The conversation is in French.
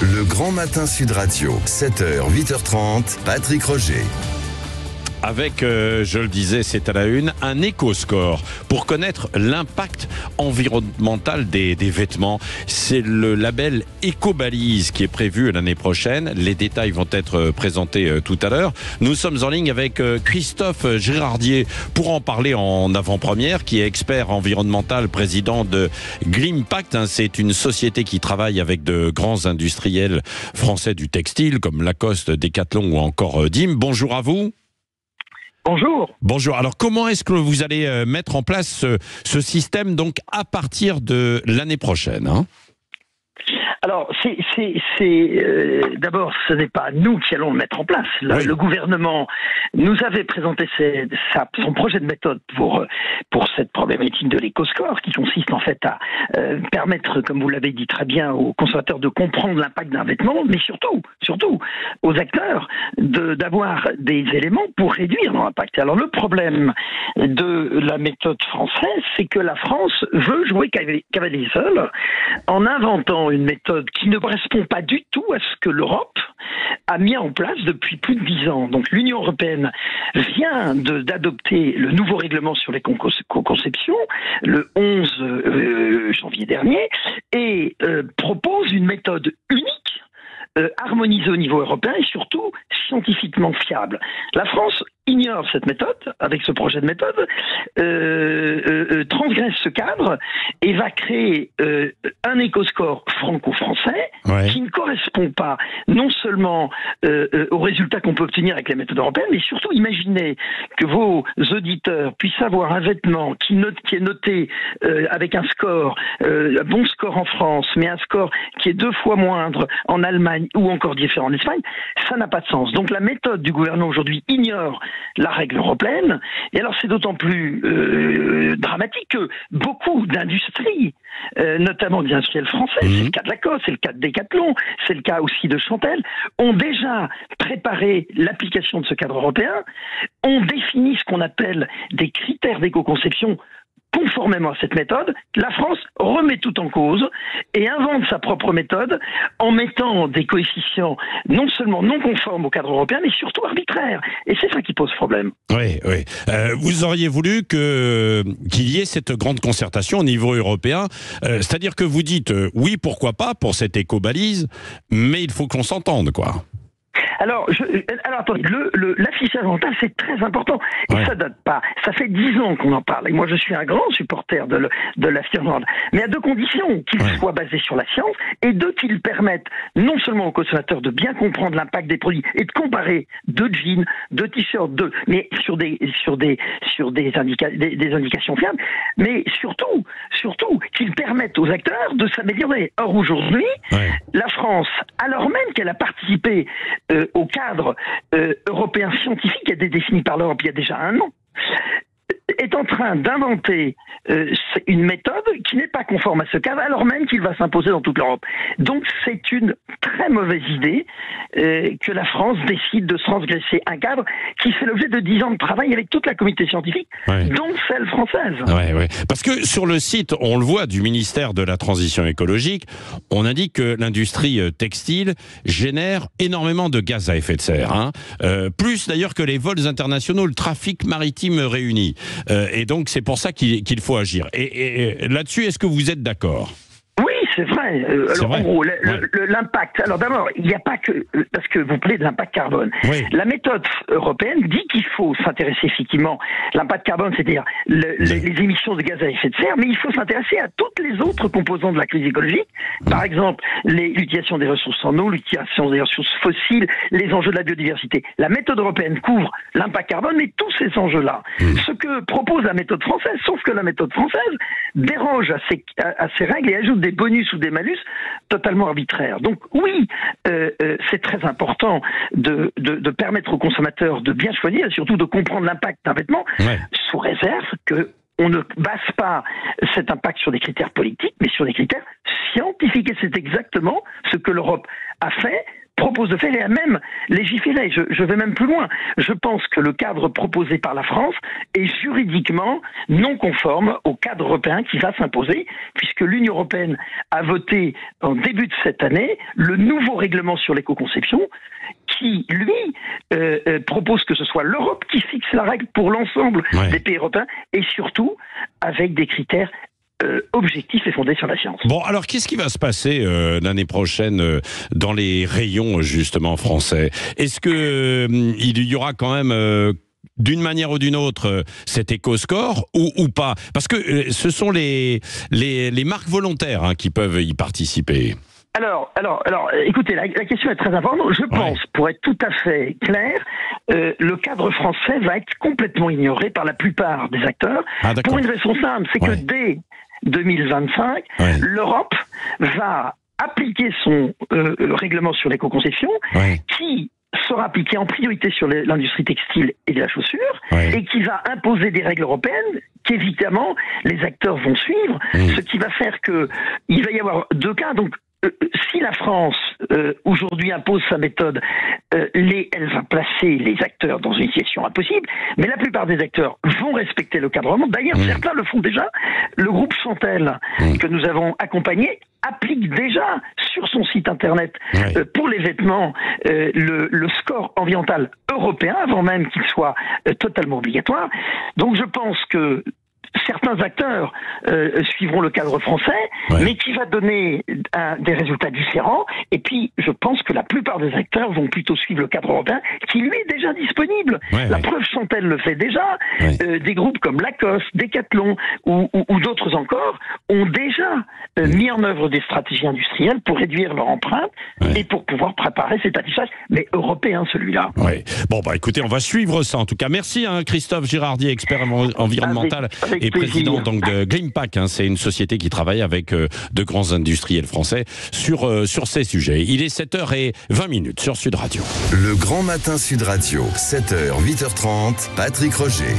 Le Grand Matin Sud Radio, 7h, 8h30, Patrick Roger. Avec, je le disais, c'est à la une, un éco-score pour connaître l'impact environnemental des vêtements. C'est le label Éco-Balise qui est prévu l'année prochaine. Les détails vont être présentés tout à l'heure. Nous sommes en ligne avec Christophe Girardier pour en parler en avant-première, qui est expert environnemental, président de Glimpact. C'est une société qui travaille avec de grands industriels français du textile comme Lacoste, Decathlon ou encore DIM. Bonjour à vous. Bonjour. Bonjour. Alors, comment est-ce que vous allez mettre en place ce système donc à partir de l'année prochaine, Alors, d'abord, ce n'est pas nous qui allons le mettre en place. Le gouvernement nous avait présenté son projet de méthode pour cette problématique de l'éco-score, qui consiste en fait à permettre, comme vous l'avez dit très bien, aux consommateurs de comprendre l'impact d'un vêtement, mais surtout aux acteurs d'avoir des éléments pour réduire leur impact. Alors, le problème de la méthode française, c'est que la France veut jouer cavalier seul en inventant une méthode qui ne correspond pas du tout à ce que l'Europe a mis en place depuis plus de 10 ans. Donc l'Union européenne vient d'adopter le nouveau règlement sur les co-conceptions le 11 janvier dernier et propose une méthode unique, harmonisée au niveau européen et surtout scientifiquement fiable. La France ignore cette méthode, avec ce projet de méthode, transgresse ce cadre et va créer un éco-score franco-français qui ne correspond pas non seulement aux résultats qu'on peut obtenir avec les méthodes européennes, mais surtout imaginez que vos auditeurs puissent avoir un vêtement qui est noté avec un score, un bon score en France, mais un score qui est 2 fois moindre en Allemagne ou encore différent en Espagne. Ça n'a pas de sens. Donc la méthode du gouvernement aujourd'hui ignore la règle européenne, et alors c'est d'autant plus dramatique que beaucoup d'industries, notamment des industriels français, c'est le cas de Lacoste, c'est le cas de Decathlon, c'est le cas aussi de Chantel, ont déjà préparé l'application de ce cadre européen, ont défini ce qu'on appelle des critères d'éco-conception conformément à cette méthode. La France remet tout en cause et invente sa propre méthode en mettant des coefficients non seulement non conformes au cadre européen, mais surtout arbitraires. Et c'est ça qui pose problème. Oui. Vous auriez voulu qu'il y ait cette grande concertation au niveau européen. C'est-à-dire que vous dites, oui, pourquoi pas, pour cette éco-balise, mais il faut qu'on s'entende, quoi. Alors attendez, l'affichage mental, c'est très important. Et ça date pas. Ça fait 10 ans qu'on en parle. Et moi, je suis un grand supporter de l'affichage mental. Mais à 2 conditions. Qu'il soit basé sur la science et 2, qu'il permette non seulement aux consommateurs de bien comprendre l'impact des produits et de comparer 2 jeans, 2 t-shirts, mais sur des indications fiables, mais surtout qu'il permette aux acteurs de s'améliorer. Or, aujourd'hui, la France, alors même qu'elle a participé au cadre européen scientifique qui a été défini par l'Europe il y a déjà 1 an, est en train d'inventer une méthode qui n'est pas conforme à ce cadre, alors même qu'il va s'imposer dans toute l'Europe. Donc c'est une très mauvaise idée que la France décide de transgresser un cadre qui fait l'objet de 10 ans de travail avec toute la communauté scientifique, dont celle française. Parce que sur le site, on le voit, du ministère de la Transition écologique, on indique que l'industrie textile génère énormément de gaz à effet de serre, plus d'ailleurs que les vols internationaux, le trafic maritime réuni. Et donc c'est pour ça qu'il faut agir. Et là-dessus, est-ce que vous êtes d'accord ? Oui, c'est vrai. En gros, l'impact. Alors d'abord, il n'y a pas que parce que vous parlez de l'impact carbone. La méthode européenne dit qu'il faut s'intéresser effectivement à l'impact carbone, c'est-à-dire les émissions de gaz à effet de serre, mais il faut s'intéresser à toutes les autres composantes de la crise écologique. Par exemple, l'utilisation des ressources en eau, l'utilisation des ressources fossiles, les enjeux de la biodiversité. La méthode européenne couvre l'impact carbone, mais tous ces enjeux-là. Ce que propose la méthode française, sauf que la méthode française déroge à ces règles et ajoute des bonus ou des malus totalement arbitraires. Donc oui, c'est très important de permettre aux consommateurs de bien choisir et surtout de comprendre l'impact d'un vêtement, sous réserve qu'on ne base pas cet impact sur des critères politiques, mais sur des critères scientifiques. Et c'est exactement ce que l'Europe a fait propose de faire et à même légiférer. Je vais même plus loin. Je pense que le cadre proposé par la France est juridiquement non conforme au cadre européen qui va s'imposer, puisque l'Union européenne a voté en début de cette année le nouveau règlement sur l'éco-conception qui, lui, propose que ce soit l'Europe qui fixe la règle pour l'ensemble des pays européens et surtout avec des critères objectif et fondé sur la science. Bon, alors qu'est-ce qui va se passer l'année prochaine dans les rayons justement français? Est-ce que il y aura quand même d'une manière ou d'une autre cet éco-score ou pas? Parce que ce sont les marques volontaires qui peuvent y participer. Alors, écoutez, la question est très importante. Je pense, pour être tout à fait clair, le cadre français va être complètement ignoré par la plupart des acteurs. Pour une raison simple, c'est que dès 2025, l'Europe va appliquer son règlement sur l'éco-conception, qui sera appliqué en priorité sur l'industrie textile et de la chaussure, et qui va imposer des règles européennes qu'évidemment les acteurs vont suivre, ce qui va faire que il va y avoir deux cas. Donc, si la France aujourd'hui impose sa méthode, elle va placer les acteurs dans une situation impossible, mais la plupart des acteurs vont respecter le cadre. D'ailleurs, certains le font déjà. Le groupe Chantel, que nous avons accompagné, applique déjà sur son site internet pour les vêtements le score environnemental européen avant même qu'il soit totalement obligatoire. Donc je pense que certains acteurs suivront le cadre français, mais qui va donner des résultats différents. Et puis, je pense que la plupart des acteurs vont plutôt suivre le cadre européen, qui lui est déjà disponible. La preuve, Chantel le fait déjà. Des groupes comme Lacoste, Decathlon ou d'autres encore ont déjà mis en œuvre des stratégies industrielles pour réduire leur empreinte et pour pouvoir préparer cet affichage, mais européen celui-là. Bon, bah écoutez, on va suivre ça en tout cas. Merci Christophe Girardi, expert environnemental. Et président donc de Glimpac, c'est une société qui travaille avec de grands industriels français sur ces sujets. Il est 7h20 sur Sud Radio. Le Grand Matin Sud Radio, 7h, 8h30, Patrick Roger.